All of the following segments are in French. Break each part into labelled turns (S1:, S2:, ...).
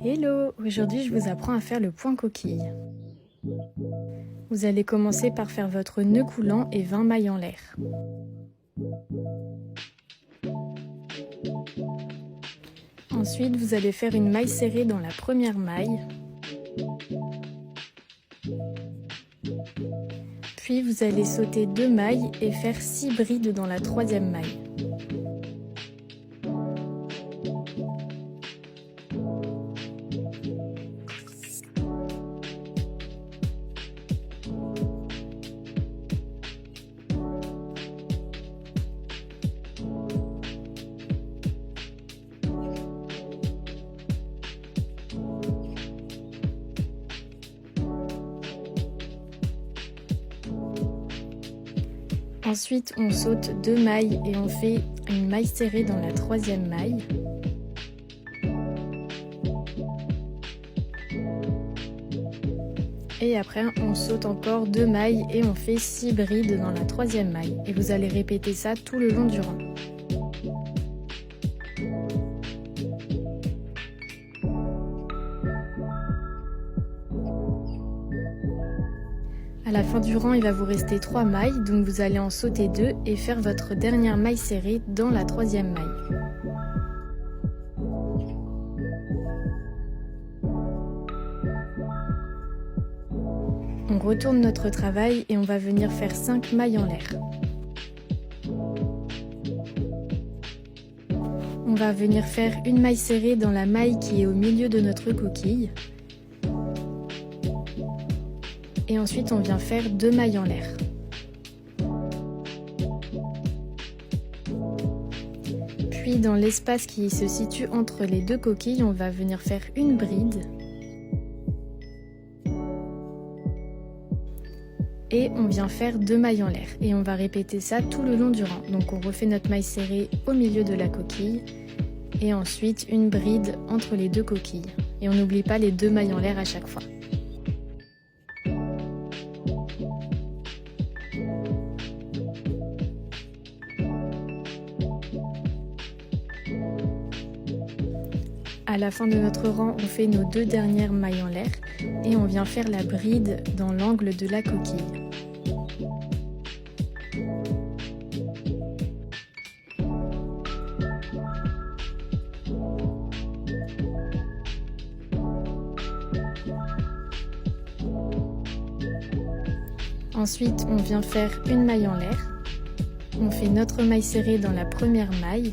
S1: Hello! Aujourd'hui, je vous apprends à faire le point coquille. Vous allez commencer par faire votre nœud coulant et 20 mailles en l'air. Ensuite, vous allez faire une maille serrée dans la première maille. Puis, vous allez sauter 2 mailles et faire 6 brides dans la troisième maille. Ensuite, on saute 2 mailles et on fait une maille serrée dans la troisième maille. Et après, on saute encore 2 mailles et on fait 6 brides dans la troisième maille. Et vous allez répéter ça tout le long du rang. À la fin du rang, il va vous rester 3 mailles, donc vous allez en sauter 2 et faire votre dernière maille serrée dans la troisième maille. On retourne notre travail et on va venir faire 5 mailles en l'air. On va venir faire une maille serrée dans la maille qui est au milieu de notre coquille. Et ensuite, on vient faire 2 mailles en l'air. Puis, dans l'espace qui se situe entre les deux coquilles, on va venir faire une bride. Et on vient faire 2 mailles en l'air. Et on va répéter ça tout le long du rang. Donc, on refait notre maille serrée au milieu de la coquille. Et ensuite, une bride entre les deux coquilles. Et on n'oublie pas les 2 mailles en l'air à chaque fois. À la fin de notre rang, on fait nos 2 dernières mailles en l'air et on vient faire la bride dans l'angle de la coquille. Ensuite, on vient faire une maille en l'air. On fait notre maille serrée dans la première maille.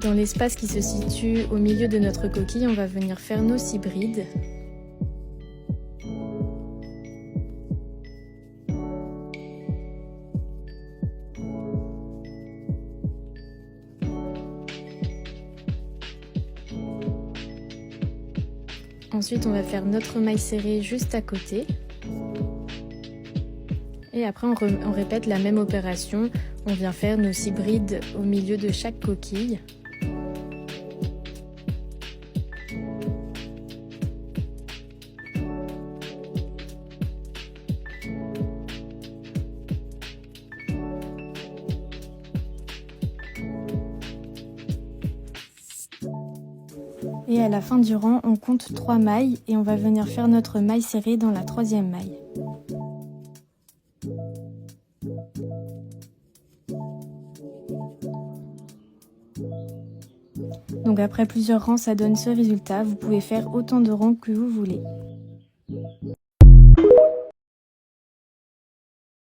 S1: Dans l'espace qui se situe au milieu de notre coquille, on va venir faire nos 6 brides. Ensuite, on va faire notre maille serrée juste à côté. Et après, on répète la même opération. On vient faire nos 6 brides au milieu de chaque coquille. Et à la fin du rang, on compte 3 mailles et on va venir faire notre maille serrée dans la troisième maille. Donc après plusieurs rangs, ça donne ce résultat. Vous pouvez faire autant de rangs que vous voulez.